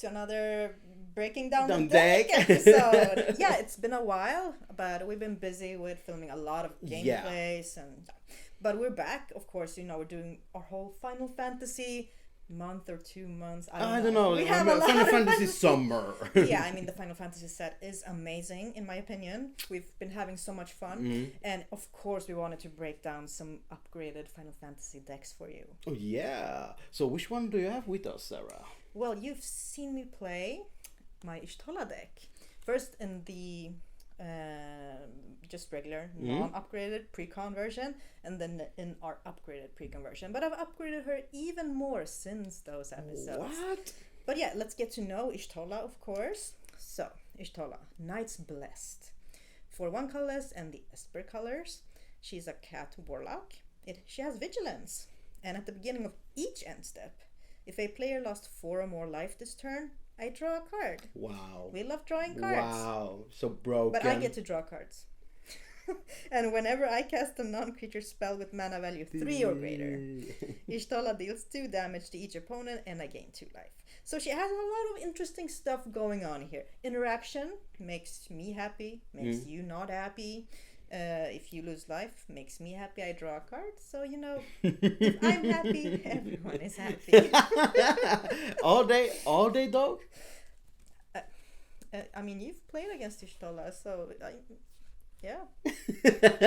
to another Breaking Down the Down Deck Deck. episode. Yeah, it's been a while, but we've been busy with filming a lot of Yeah. gameplays but we're back, of course. We're doing our whole Final Fantasy month or 2 months. I don't know. We have a lot Final of Fantasy Summer. Yeah, I mean, the Final Fantasy set is amazing, in my opinion. We've been having so much fun. And of course, we wanted to break down some upgraded Final Fantasy decks for you. Oh, yeah. So which one do you have with us, Sarah? Well, you've seen me play my shtola deck. First in the just regular, non-upgraded pre-con version, and then in our upgraded pre-con version. But I've upgraded her even more since those episodes. What? But yeah, let's get to know shtola, of course. So, shtola, Knight's Blessed. For 1 colorless and the Esper colors, she's a cat warlock. She has vigilance. And at the beginning of each end step, if a player lost 4 or more life this turn, I draw a card. Wow. We love drawing cards. Wow. So broken. But I get to draw cards. And whenever I cast a non-creature spell with mana value 3 or greater, shtola deals 2 damage to each opponent and I gain 2 life. So she has a lot of interesting stuff going on here. Interaction makes me happy, makes you not happy. If you lose life, makes me happy. I draw a card. So, if I'm happy, everyone is happy. all day, dog? I mean, you've played against shtola, so yeah.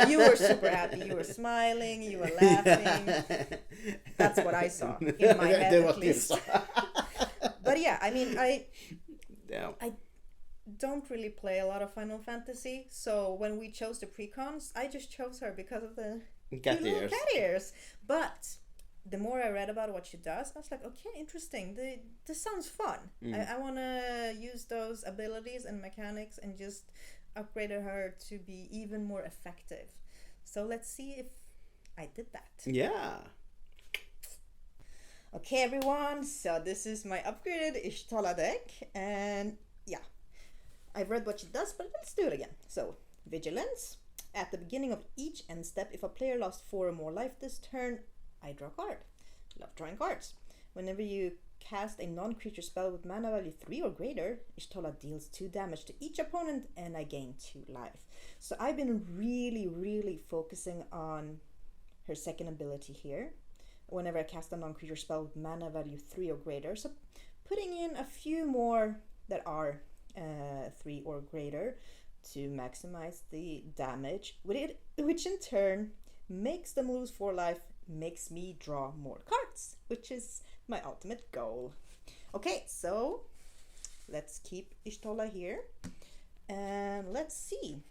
You were super happy. You were smiling. You were laughing. That's what I saw in my head, at least. But yeah, I mean, I don't really play a lot of Final Fantasy, so when we chose the precons, I just chose her because of the cat little ears. cat ears. But the more I read about what she does, I was like, okay, interesting. This sounds fun. I want to use those abilities and mechanics and just upgrade her to be even more effective. So let's see if I did that. Yeah. Okay, everyone. So this is my upgraded shtola deck, and yeah, I've read what she does, but let's do it again. So, vigilance. At the beginning of each end step, if a player lost 4 or more life this turn, I draw a card. Love drawing cards. Whenever you cast a non-creature spell with mana value 3 or greater, shtola deals 2 damage to each opponent and I gain 2 life. So I've been really focusing on her second ability here. Whenever I cast a non-creature spell with mana value 3 or greater, so putting in a few more that are 3 or greater to maximize the damage with it, which in turn makes them lose 4 life, makes me draw more cards, which is my ultimate goal. Okay, so let's keep shtola here and let's see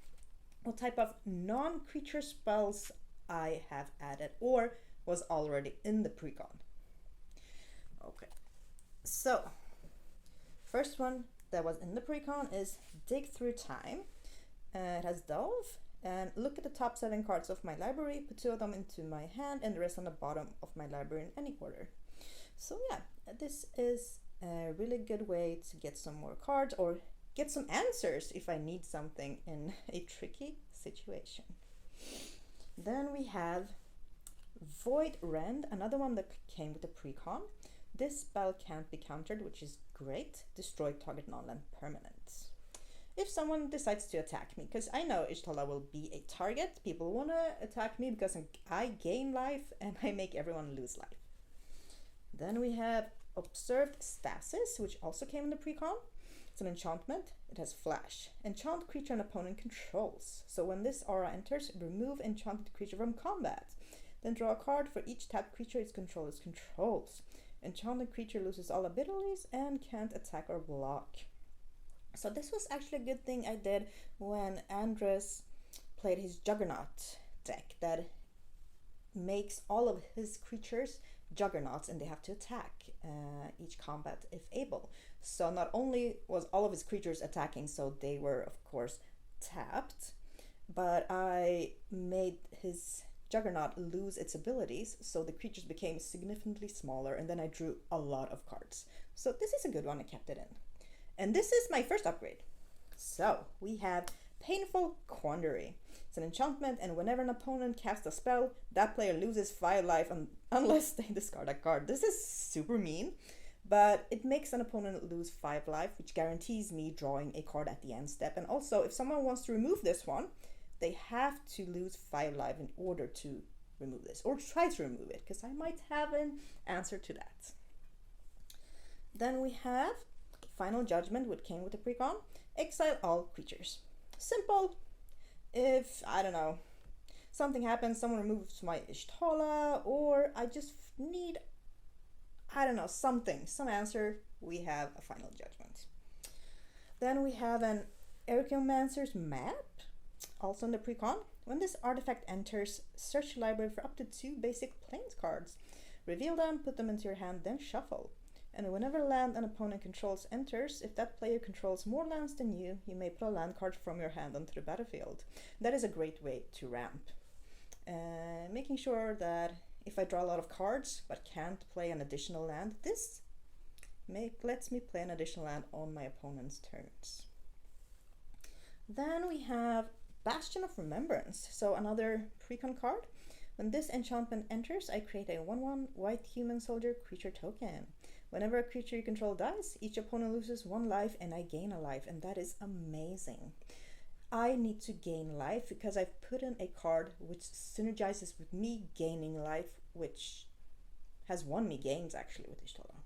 what type of non-creature spells I have added or was already in the precon. Okay, so first one that was in the precon is Dig Through Time. It has Delve, and look at the top 7 cards of my library, put 2 of them into my hand and the rest on the bottom of my library in any order. So yeah, this is a really good way to get some more cards or get some answers if I need something in a tricky situation. Then we have Void Rend, another one that came with the precon. This spell can't be countered, which is great. Destroy target non-land permanents. If someone decides to attack me, because I know shtola will be a target, people want to attack me because I gain life and I make everyone lose life. Then we have Observed Stasis, which also came in the precon. It's an enchantment. It has Flash. Enchant creature an opponent controls. So when this aura enters, remove enchanted creature from combat. Then draw a card for each tapped creature its controllers controls. Enchanted creature loses all abilities and can't attack or block. So this was actually a good thing I did when Andres played his Juggernaut deck that makes all of his creatures Juggernauts and they have to attack each combat if able. So not only was all of his creatures attacking, so they were of course tapped, but I made his Juggernaut lose its abilities, so the creatures became significantly smaller, and then I drew a lot of cards. So this is a good one, I kept it in. And this is my first upgrade. So we have Painful Quandary. It's an enchantment, and whenever an opponent casts a spell, that player loses 5 life unless they discard a card. This is super mean, but it makes an opponent lose 5 life, which guarantees me drawing a card at the end step. And also, if someone wants to remove this one, they have to lose 5 life in order to remove this, or try to remove it, because I might have an answer to that. Then we have Final Judgment, which came with the precon. Exile all creatures. Simple. If, I don't know, something happens, someone removes my shtola, or I just need, I don't know, some answer, we have a Final Judgment. Then we have an Archaeomancer's Map, also in the precon. When this artifact enters, search the library for up to 2 basic planes cards. Reveal them, put them into your hand, then shuffle. And whenever land an opponent controls enters, if that player controls more lands than you may put a land card from your hand onto the battlefield. That is a great way to ramp. Making sure that if I draw a lot of cards but can't play an additional land, this lets me play an additional land on my opponent's turns. Then we have Bastion of Remembrance, so another precon card. When this enchantment enters, I create a 1/1 white human soldier creature token. Whenever a creature you control dies, each opponent loses 1 life and I gain a life, and that is amazing. I need to gain life because I've put in a card which synergizes with me gaining life, which has won me games actually with Ishtola.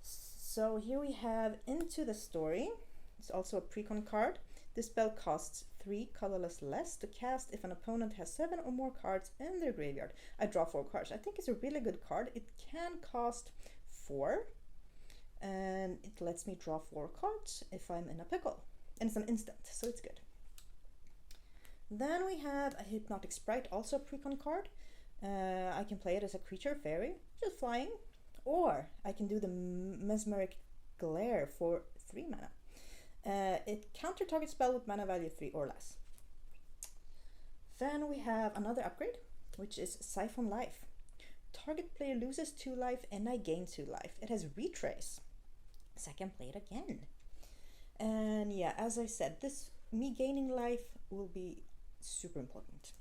So here we have Into the Story. It's also a precon card. This spell costs 3 colorless less to cast if an opponent has 7 or more cards in their graveyard. I draw 4 cards. I think it's a really good card. It can cost 4, and it lets me draw 4 cards if I'm in a pickle. And it's an instant, so it's good. Then we have a Hypnotic Sprite, also a precon card. I can play it as a creature, fairy, just flying, or I can do the Mesmeric Glare for 3 mana. It counter target spell with mana value 3 or less. Then we have another upgrade, which is Siphon Life. Target player loses 2 life and I gain 2 life. It has Retrace, so I can play it again. And yeah, as I said, me gaining life will be super important.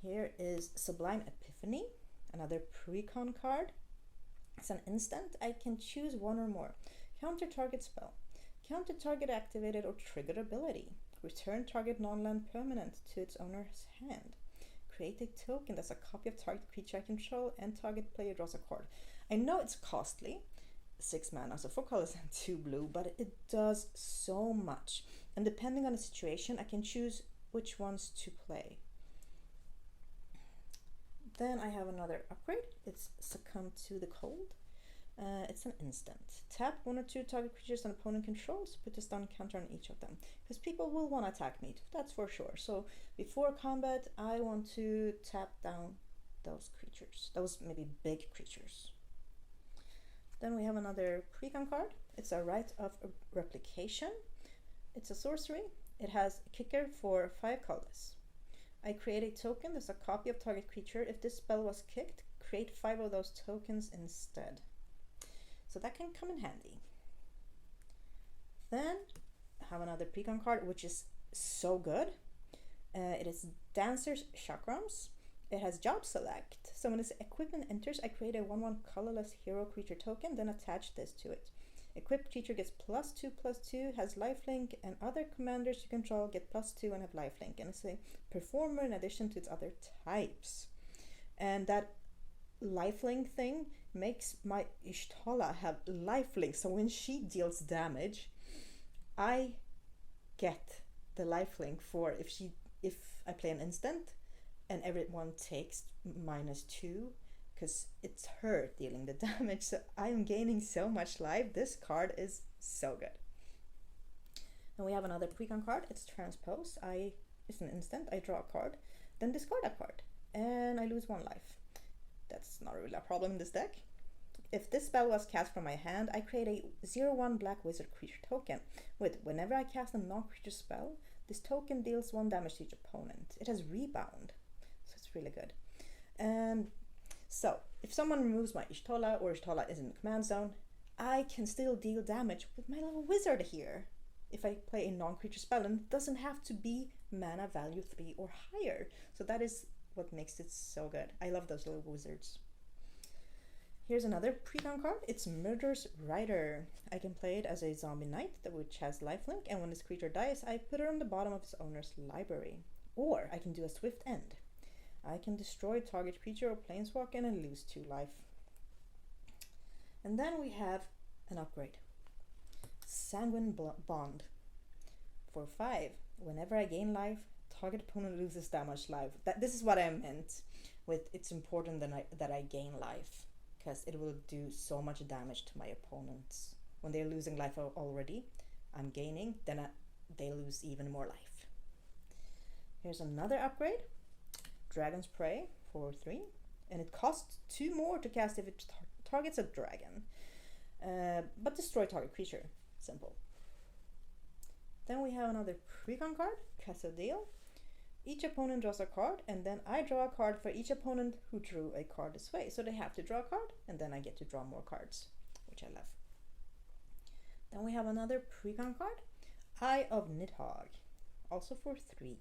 Here is Sublime Epiphany, another precon card. It's an instant. I can choose 1 or more. Counter target spell. Counter target activated or triggered ability. Return target non-land permanent to its owner's hand. Create a token that's a copy of target creature I control, and target player draws a card. I know it's costly, 6 mana, so 4 colors and 2 blue, but it does so much. And depending on the situation, I can choose which ones to play. Then I have another upgrade. It's Succumb to the Cold. It's an instant. Tap 1 or 2 target creatures an opponent controls, put a stun counter on each of them. Because people will want to attack me, that's for sure. So before combat, I want to tap down those creatures. Those maybe big creatures. Then we have another precon card. It's a Rite of Replication. It's a sorcery. It has a kicker for 5 colors. I create a token that's a copy of target creature. If this spell was kicked, create 5 of those tokens instead. So that can come in handy. Then I have another precon card, which is so good. It is Dancer's Chakrams. It has Job Select. So when this equipment enters, I create a 1/1 colorless hero creature token, then attach this to it. Equipped creature gets +2/+2, has lifelink, and other commanders you control get +2 and have lifelink. And it's a performer in addition to its other types. And that lifelink thing makes my Ishtola have lifelink, so when she deals damage, I get the lifelink for if I play an instant and everyone takes -2, because it's her dealing the damage, so I'm gaining so much life. This card is so good. And we have another precon card. It's Transpose. It's an instant. I draw a card, then discard a card, and I lose 1 life. That's not really a problem in this deck. If this spell was cast from my hand, I create a 0/1 black wizard creature token. Whenever I cast a non-creature spell, this token deals 1 damage to each opponent. It has Rebound, so it's really good. And so, if someone removes my Ishtola, or Ishtola is in the command zone, I can still deal damage with my little wizard here. If I play a non-creature spell, and it doesn't have to be mana value 3 or higher. So that is what makes it so good. I love those little wizards. Here's another pre-con card. It's Murder's Rider. I can play it as a zombie knight, which has lifelink, and when this creature dies, I put it on the bottom of its owner's library. Or I can do a swift end. I can destroy target creature or planeswalk and I lose 2 life. And then we have an upgrade. Sanguine Bond. For 5, whenever I gain life, target opponent loses that much life. This is what I meant with it's important that I gain life, because it will do so much damage to my opponents. When they're losing life already, I'm gaining, then they lose even more life. Here's another upgrade. Dragon's Prey for 3, and it costs 2 more to cast if it targets a dragon, but destroy target creature. Simple. Then we have another pre-con card, Cassadale. Each opponent draws a card, and then I draw a card for each opponent who drew a card this way. So they have to draw a card, and then I get to draw more cards, which I love. Then we have another pre-con card, Eye of Nidhogg, also for 3.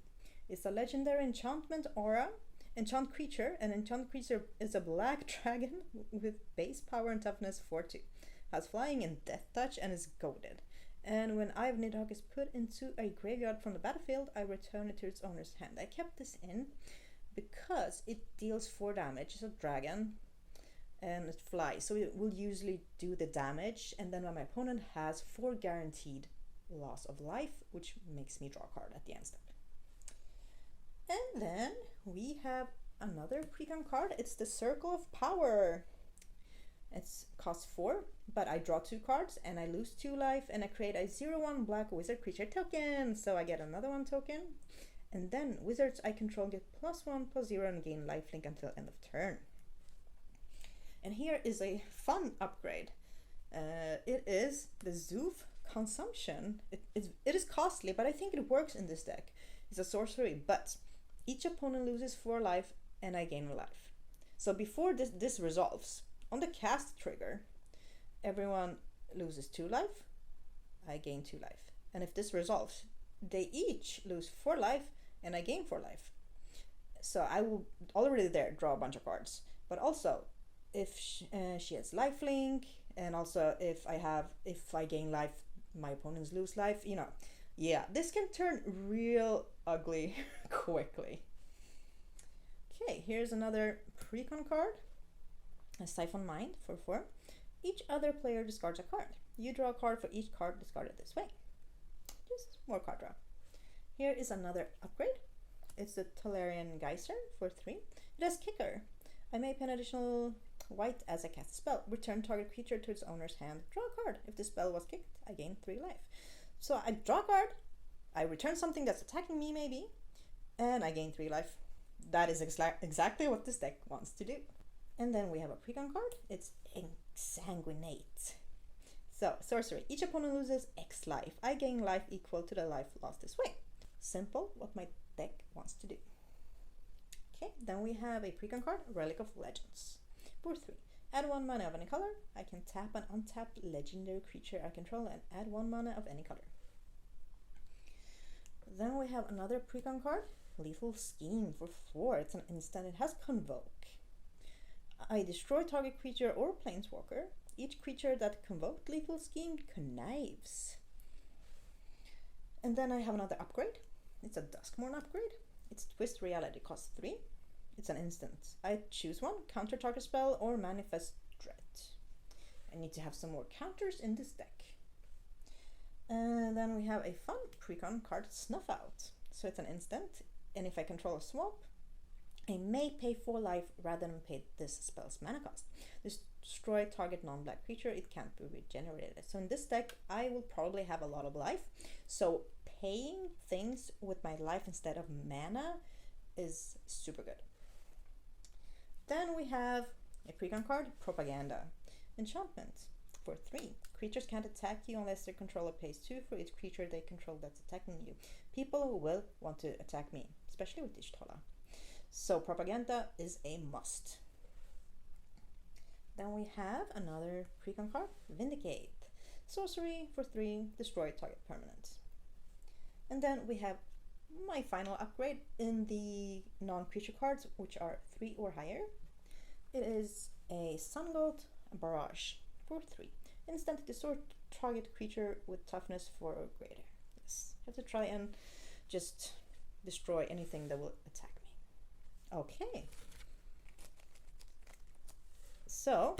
It's a legendary enchantment aura, enchant creature, and enchant creature is a black dragon with base power and toughness 4/2. Has flying and death touch and is goaded. And when Eye of Nidhogg is put into a graveyard from the battlefield, I return it to its owner's hand. I kept this in because it deals 4 damage. It's a dragon and it flies, so it will usually do the damage, and then when my opponent has 4 guaranteed loss of life, which makes me draw a card at the end step. And then we have another pre-con card. It's the Circle of Power. It costs 4, but I draw 2 cards and I lose 2 life, and I create a 0/1 black wizard creature token. So I get another 1 token, and then wizards I control get +1/+0 and gain lifelink until end of turn. And here is a fun upgrade. It is the Zoof Consumption. It is costly, but I think it works in this deck. It's a sorcery, but each opponent loses 4 life and I gain a life. So before this resolves, on the cast trigger, everyone loses 2 life, I gain 2 life. And if this resolves, they each lose 4 life and I gain 4 life. So I will already there draw a bunch of cards. But also, if she has lifelink, and also if I gain life, my opponents lose life, yeah, this can turn real ugly quickly. Okay, here's another pre-con card, a Siphon Mind for 4. Each other player discards a card. You draw a card for each card discarded this way. Just more card draw. Here is another upgrade. It's the Tolarian Geyser for 3. It has Kicker. I may pay an additional white as I cast a spell. Return target creature to its owner's hand. Draw a card. If the spell was kicked, I gain 3 life. So I draw a card, I return something that's attacking me maybe, and I gain 3 life. That is exactly what this deck wants to do. And then we have a pre-con card. It's Exsanguinate. So, sorcery. Each opponent loses X life. I gain life equal to the life lost this way. Simple, what my deck wants to do. Okay, then we have a pre-con card, Relic of Legends. For 3. Add 1 mana of any color. I can tap an untapped legendary creature I control and add 1 mana of any color. Then we have another pre-con card, Lethal Scheme for 4. It's an instant. It has Convoke. I destroy target creature or planeswalker. Each creature that convoked Lethal Scheme connives. And then I have another upgrade. It's a Duskmourn upgrade. It's Twist Reality, costs 3. It's an instant. I choose one, counter target spell or manifest dread. I need to have some more counters in this deck. And then we have a fun pre-con card, Snuff Out. So it's an instant, and if I control a swamp, I may pay 4 life rather than pay this spell's mana cost. Destroy target non-black creature, it can't be regenerated. So in this deck, I will probably have a lot of life. So paying things with my life instead of mana is super good. Then we have a pre-con card, Propaganda. Enchantment for 3. Creatures can't attack you unless their controller pays 2 for each creature they control that's attacking you. People will want to attack me, especially with shtola. So Propaganda is a must. Then we have another pre-con card, Vindicate. Sorcery for 3, destroy target permanent. And then we have my final upgrade in the non-creature cards, which are 3 or higher. It is a Sun God Barrage for 3. Instant distort target creature with toughness 4 or greater. Yes, have to try and just destroy anything that will attack me. Okay. So,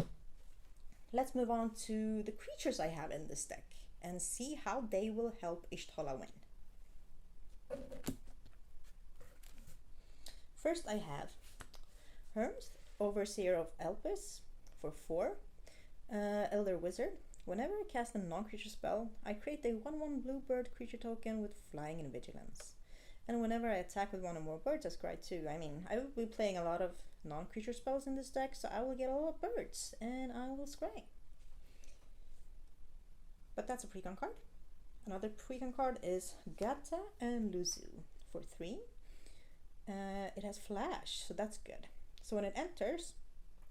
let's move on to the creatures I have in this deck and see how they will help Shtola win. First I have Herms, Overseer of Elpis for 4. Elder Wizard. Whenever I cast a non-creature spell, I create a 1/1 blue bird creature token with flying and vigilance. And whenever I attack with 1 or more birds, I scry 2. I mean, I will be playing a lot of non-creature spells in this deck, so I will get a lot of birds, and I will scry. But that's a precon card. Another precon card is Gata and Luzu for 3. It has flash, so that's good. So when it enters,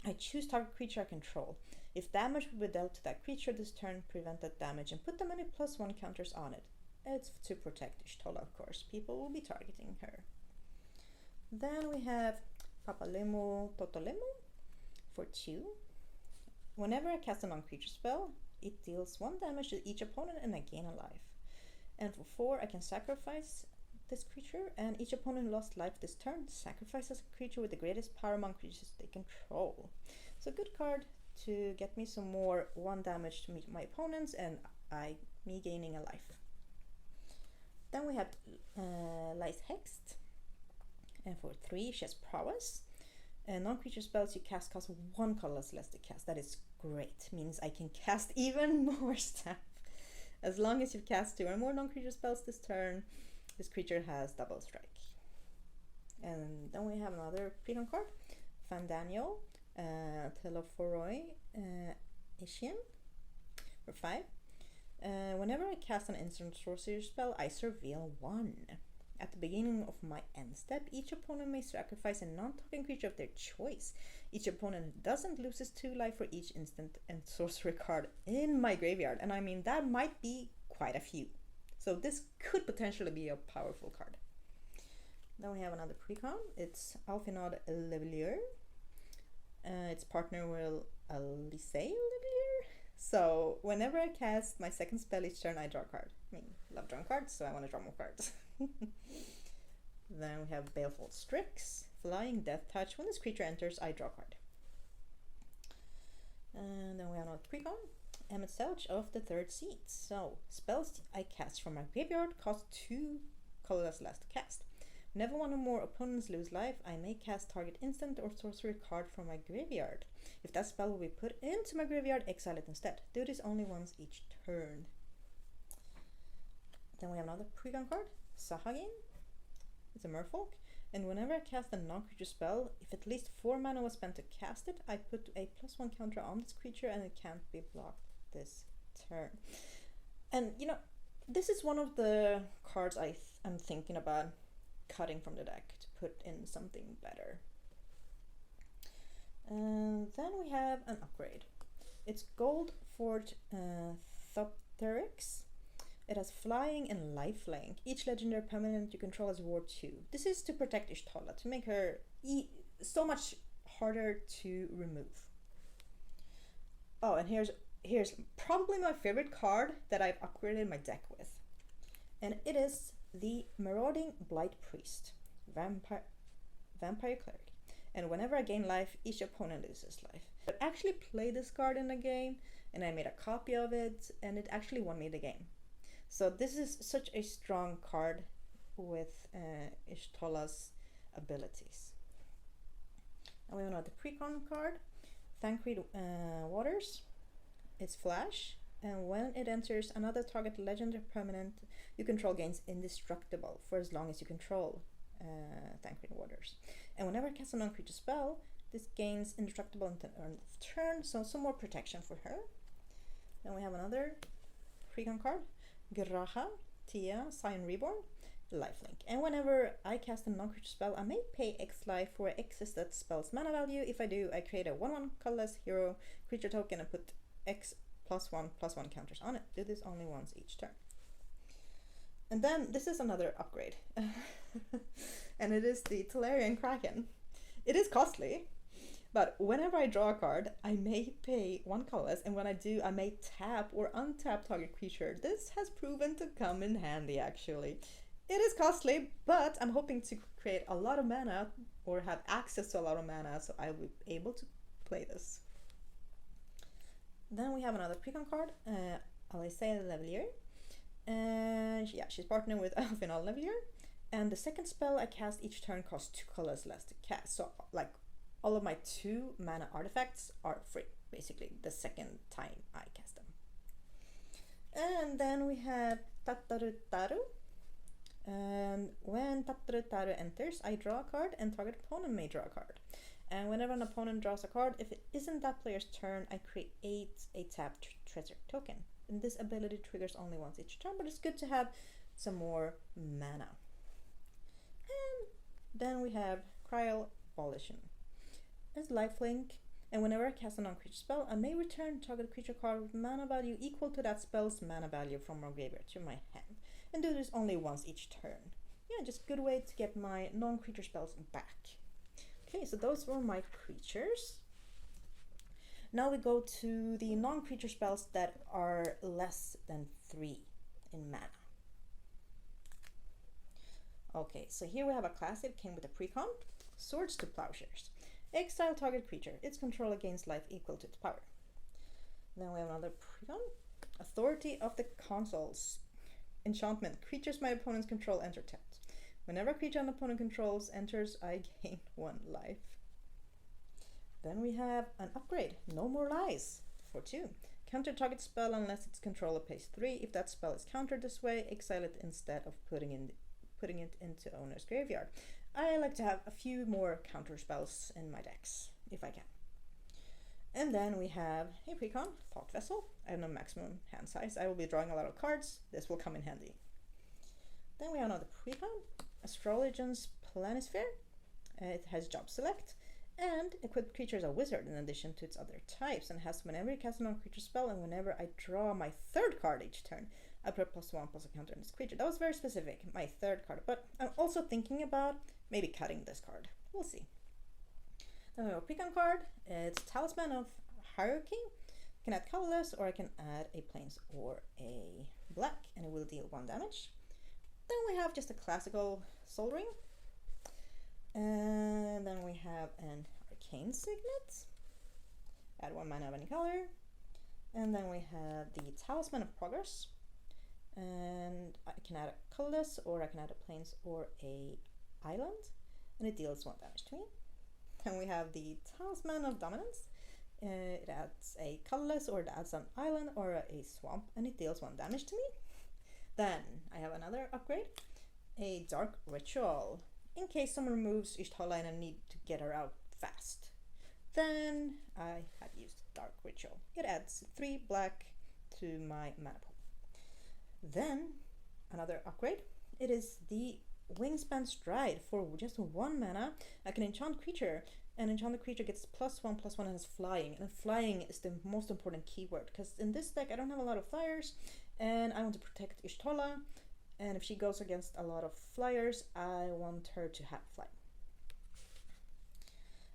I choose target creature I control. If damage will be dealt to that creature this turn, prevent that damage and put them any +1 counters on it. It's to protect Shtola, of course. People will be targeting her. Then we have Papalemo Totolemo for 2. Whenever I cast a non-creature spell, it deals 1 damage to each opponent and I gain a life. And for 4, I can sacrifice this creature, and each opponent who lost life this turn sacrifices a creature with the greatest power among creatures they control. So good card to get me some more 1 damage to my opponents and me gaining a life. Then we have Lice Hext, and for 3 she has Prowess. Non-creature spells you cast cost 1 colorless less to cast. That is great, means I can cast even more stuff. As long as you've cast 2 or more non-creature spells this turn, this creature has double strike. And then we have another precon card, Fandaniel, Telophoroi, Ishian for 5. Whenever I cast an instant sorcery spell, I surveil 1. At the beginning of my end step, each opponent may sacrifice a non-token creature of their choice. Each opponent doesn't loses 2 life for each instant and sorcery card in my graveyard, and I mean that might be quite a few. So this could potentially be a powerful card. Then we have another precon. It's Alphinod Levelier. Its partner will Alysae Levelier. So whenever I cast my second spell each turn, I draw a card. I mean, love drawing cards, so I want to draw more cards. Then we have Baleful Strix, Flying Death Touch. When this creature enters, I draw a card. And then we have another precon, Emmet Selch of the 3rd Seat. So spells I cast from my graveyard cost 2 colorless less to cast. Whenever 1 or more opponents lose life, I may cast target instant or sorcery card from my graveyard. If that spell will be put into my graveyard, exile it instead. Do this only once each turn. Then we have another precon card, Sahagin. It's a merfolk. And whenever I cast a non-creature spell, if at least 4 mana was spent to cast it, I put a +1 counter on this creature and it can't be blocked this turn. And you know, this is one of the cards I'm thinking about cutting from the deck to put in something better. And then we have an upgrade. It's Gold Forge Thopterix. It has flying and lifelink. Each legendary permanent you control has Ward 2. This is to protect Shtola, to make her so much harder to remove. Oh, and here's probably my favorite card that I've upgraded my deck with. And it is the Marauding Blight Priest, Vampire Cleric. And whenever I gain life, each opponent loses life. I actually played this card in the game, and I made a copy of it, and it actually won me the game. So this is such a strong card with Shtola's abilities. And we have another precon card, Thancred Waters. It's flash, and when it enters, another target legendary permanent you control gains indestructible for as long as you control Thancred Waters. And whenever I cast a non-creature spell, this gains indestructible until end of turn, so some more protection for her. Then we have another precon card, Graha, Tia, Scion Reborn, lifelink. And whenever I cast a non-creature spell, I may pay X life for X is that spell's mana value. If I do, I create a 1/1 colorless hero creature token and put X +1/+1 counters on it. Do this only once each turn. And then this is another upgrade. And it is the Tolarian Kraken. It is costly, But whenever I draw a card, I may pay 1 colorless, and when I do, I may tap or untap target creature. This has proven to come in handy, actually. It is costly, but I'm hoping to create a lot of mana or have access to a lot of mana, so I will be able to play this. Then we have another precon card, Alphaspel Levelier. And yeah, she's partnering with Alphaspel Levelier. And the second spell I cast each turn costs 2 colors less to cast. So like all of my 2 mana artifacts are free, basically, the second time I cast them. And then we have Tataru Taru. And when Tataru Taru enters, I draw a card and target opponent may draw a card. And whenever an opponent draws a card, if it isn't that player's turn, I create a tapped treasure token. And this ability triggers only once each turn, but it's good to have some more mana. And then we have Cryo Abolition. As lifelink, and whenever I cast a non-creature spell, I may return target creature card with mana value equal to that spell's mana value from my graveyard to my hand, and do this only once each turn. Yeah, just a good way to get my non-creature spells back. Okay, so those were my creatures. Now we go to the non-creature spells that are less than 3 in mana. Okay, so here we have a classic, it came with a precon, Swords to Plowshares. Exile target creature, its controller gains life equal to its power. Then we have another precon, Authority of the Consuls. Enchantment, creatures my opponents control enter tapped. Whenever a creature an opponent controls enters, I gain 1 life. Then we have an upgrade, No More Lies, for 2. Counter target spell unless its controller pays 3. If that spell is countered this way, exile it instead of putting it into owner's graveyard. I like to have a few more counter spells in my decks, if I can. And then we have a precon, Thought Vessel. I have no maximum hand size. I will be drawing a lot of cards. This will come in handy. Then we have another precon, Astrologian's Planisphere. It has job select. And equipped creature is a wizard in addition to its other types, and has whenever you cast a non-creature spell and whenever I draw my 3rd card each turn, I put +1 plus a counter on this creature. That was very specific, my 3rd card, but I'm also thinking about maybe cutting this card. We'll see. Then we have a precon card. It's Talisman of Hierarchy. I can add colorless, or I can add a plains or a black, and it will deal 1 damage. Then we have just a classical Soul Ring. And then we have an Arcane Signet. Add 1 mana of any color. And then we have the Talisman of Progress. And I can add a colorless, or I can add a plains or a island. And it deals 1 damage to me. Then we have the Talisman of Dominance. It adds a colorless, or it adds an island or a swamp, and it deals 1 damage to me. Then I have another upgrade, a Dark Ritual. In case someone removes shtola and I need to get her out fast, then I have used Dark Ritual. It adds 3 black to my mana pool. Then another upgrade, it is the Wingspan Stride. For just 1 mana, I can enchant creature, and enchanted creature gets +1/+1 and has flying. And flying is the most important keyword, because in this deck I don't have a lot of flyers, and I want to protect shtola. And if she goes against a lot of flyers, I want her to have fly.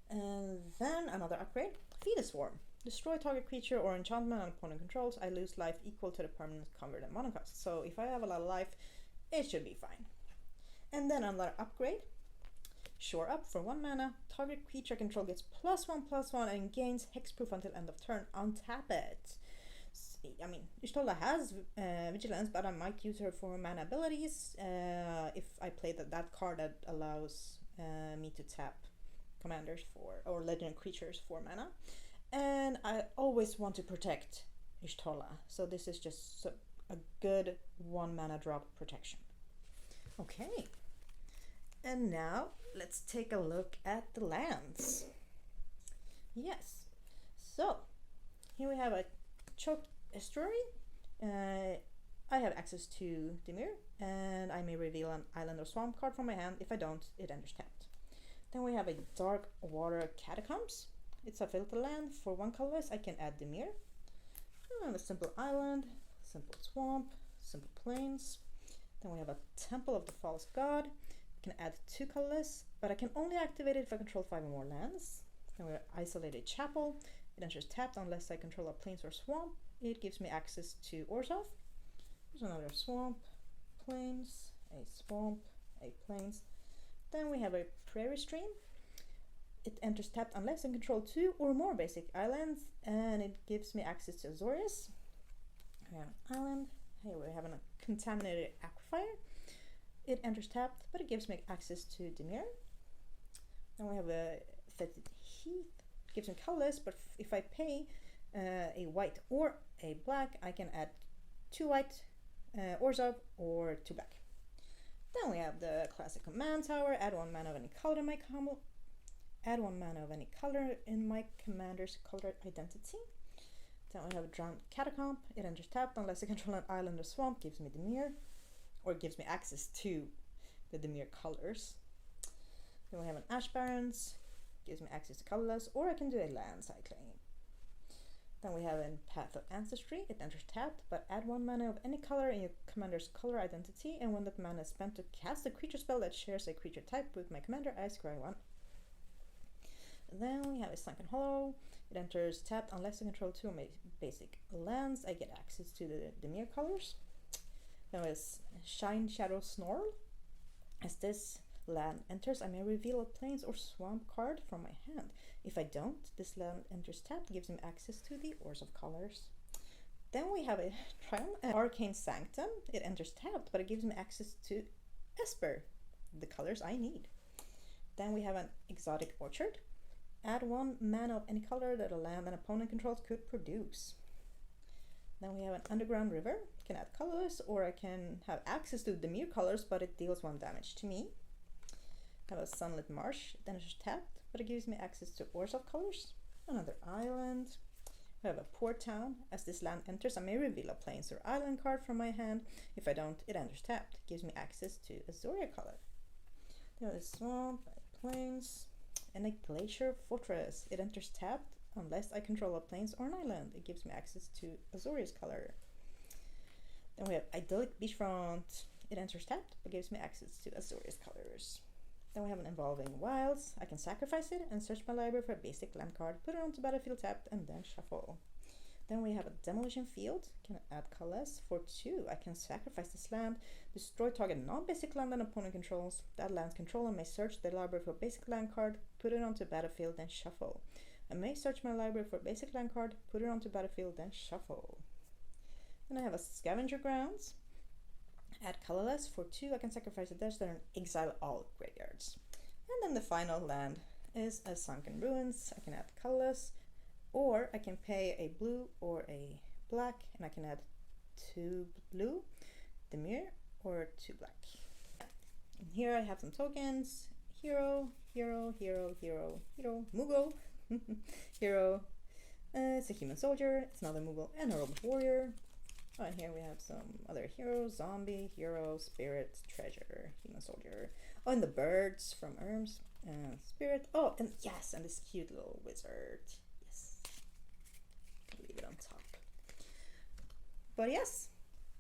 And then another upgrade, Feed Swarm. Destroy target creature or enchantment an opponent controls. I lose life equal to the permanent covered and mana cost. So if I have a lot of life, it should be fine. And then another upgrade, Shore Up. For 1 mana, target creature control gets +1/+1 and gains hexproof until end of turn. Untap it. I mean, shtola has vigilance, but I might use her for mana abilities if I play that card that allows me to tap commanders or legendary creatures for mana. And I always want to protect shtola, so this is just a good 1 mana drop protection. Okay, and now let's take a look at the lands. Yes, so here we have a Choked Estuary. I have access to Dimir, and I may reveal an island or swamp card from my hand. If I don't, it enters tapped. Then we have a Dark Water Catacombs. It's a filter land. For 1 colorless, I can add Dimir. And a simple island, simple swamp, simple plains. Then we have a Temple of the False God. I can add 2 colorless, but I can only activate it if I control 5 or more lands. Then we have Isolated Chapel. It enters tapped unless I control a plains or swamp. It gives me access to Orzhov. There's another swamp, plains, a swamp, a plains. Then we have a Prairie Stream. It enters tapped unless I control 2 or more basic islands, and it gives me access to Azorius. We have an island. Here we have a Contaminated Aquifer. It enters tapped, but it gives me access to Dimir. Then we have a Fetid Heath. It gives me colorless, but if I pay a white or a black, I can add 2 white Orzhov or 2 black. Then we have the classic command tower. Add 1 mana of any color in my combo. Add 1 mana of any color in my commander's color identity. Then we have a Drowned Catacomb. It enters tapped unless I control an island or swamp. Gives me Dimir, or gives me access to the Dimir colors. Then we have an Ash Barrens. Gives me access to colorless, or I can do a land cycling. Then we have a Path of Ancestry. It enters tapped, but add 1 mana of any color in your commander's color identity, and when that mana is spent to cast a creature spell that shares a creature type with my commander, I scry 1. Then we have a Sunken Hollow. It enters tapped unless I control 2 of my basic lands. I get access to the Dimir colors. Then we have Shine Shadow Snarl. As this land enters, I may reveal a plains or swamp card from my hand. If I don't, this land enters tapped, gives me access to the Orzhov colors. Then we have a Arcane Sanctum. It enters tapped, but it gives me access to Esper, the colors I need. Then we have an Exotic Orchard. Add 1 mana of any color that a land an opponent controls could produce. Then we have an Underground River. I can add colors, or I can have access to the Dimir colors, but it deals 1 damage to me. I have a Sunlit Marsh. Then it's tapped, but it gives me access to Orzhov colors. Another island. We have a Port Town. As this land enters, I may reveal a plains or island card from my hand. If I don't, it enters tapped. It gives me access to a Zoria color. Then a swamp, a plains, and a Glacier Fortress. It enters tapped unless I control a plains or an island. It gives me access to Azorius color. Then we have Idyllic Beachfront. It enters tapped, but gives me access to Azorius colors. Then we have an Evolving Wilds. I can sacrifice it and search my library for a basic land card, put it onto battlefield tapped, and then shuffle. Then we have a Demolition Field. Can add colors. For 2, I can sacrifice this land, destroy target non-basic land an opponent controls. That land's controller may search the library for a basic land card, put it onto battlefield, then shuffle. I may search my library for a basic land card, put it onto battlefield, then shuffle. Then I have a Scavenger Grounds. Add colorless. For 2, I can sacrifice a desert and exile all graveyards. And then the final land is a Sunken Ruins. I can add colorless, or I can pay a blue or a black, and I can add 2 blue, Dimir, or 2 black. And here I have some tokens. Hero, hero, hero, hero, hero, Mughal, hero. It's a human soldier. It's another Mughal and a robot warrior. Oh, and here we have some other heroes: zombie, hero, spirit, treasure, human soldier. Oh, and the birds from Erms, spirit. Oh, and yes, and this cute little wizard. Yes, leave it on top. But yes,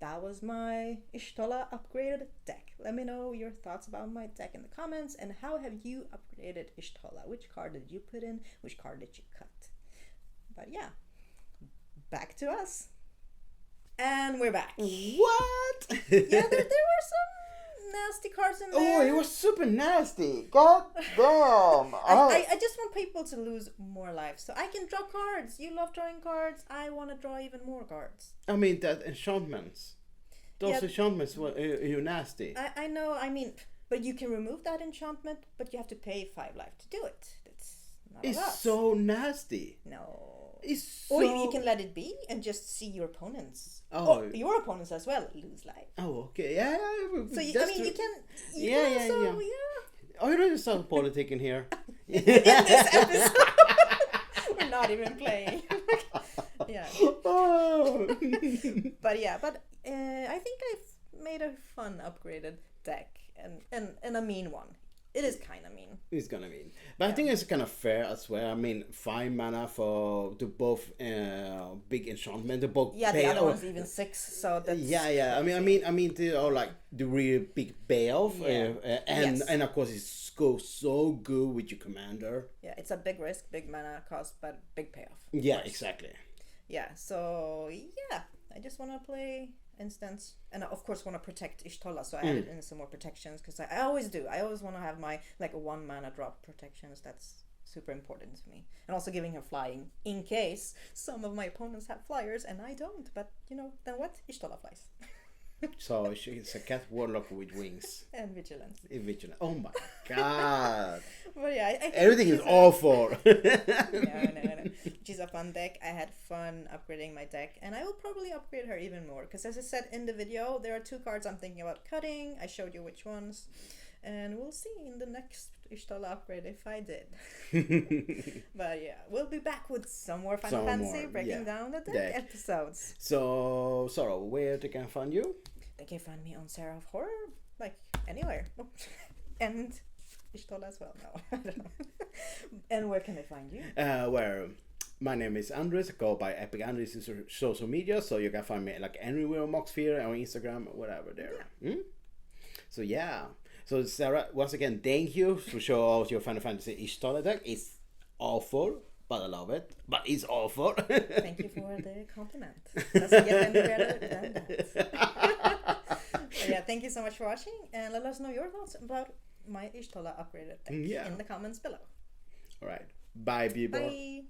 that was my Shtola upgraded deck. Let me know your thoughts about my deck in the comments, and how have you upgraded Shtola? Which card did you put in? Which card did you cut? But yeah, back to us. And we're back. What? Yeah, there were some nasty cards in there. Oh, it was super nasty. God damn. I just want people to lose more life, so I can draw cards. You love drawing cards. I want to draw even more cards. I mean, that enchantments. Those enchantments were you nasty. I know, I mean, but you can remove that enchantment, but you have to pay 5 life to do it. It's not a lot. It's so nasty. No. It's so... Or you can let it be and just see your opponents. Oh, your opponents as well lose life. Oh, okay. Yeah. So, you can Yeah. Oh, you don't start politicking here. In this episode. We're not even playing. Yeah. Oh. But I think I've made a fun upgraded deck and a mean one. It is kind of mean. It's gonna mean, but I think it's kind of fair as well. I mean, 5 mana for the both big enchantment, the both Yeah, the other one's even 6, so that's yeah. I mean, they are like the real big payoff, and of course it's goes so good with your commander. Yeah, it's a big risk, big mana cost, but big payoff. Yeah, exactly. Yeah, so yeah, I just want to play instance, and I of course want to protect Ishtola, so I added in some more protections because I always do. I always want to have my like 1 mana drop protections. That's super important to me, and also giving her flying in case some of my opponents have flyers and I don't. But you know, then what? Ishtola flies. So she's a cat warlock with wings and vigilance. Oh my god! But yeah, I think everything is awful. No. She's a fun deck. I had fun upgrading my deck, and I will probably upgrade her even more because, as I said in the video, there are 2 cards I'm thinking about cutting. I showed you which ones, and we'll see in the next Ishtola upgrade if I did. But yeah, we'll be back with some more Final Fantasy breaking down the deck episodes. So, Sarah, where they can find you? They can find me on Sarah of Horror, like anywhere, and Ishtola as well. No, I don't know. And where can they find you? Where my name is Andres. I go by Epic Andres in social media, so you can find me like anywhere on Moxsphere or Instagram or whatever there. Yeah. So yeah. So Sarah, once again, thank you for showing out your Final Fantasy Ishtola deck. It's awful, but I love it. But it's awful. Thank you for the compliment. Doesn't get any better than that. Yeah, thank you so much for watching, and let us know your thoughts about my Ishtola upgraded deck in the comments below. All right. Bye, people. Bye.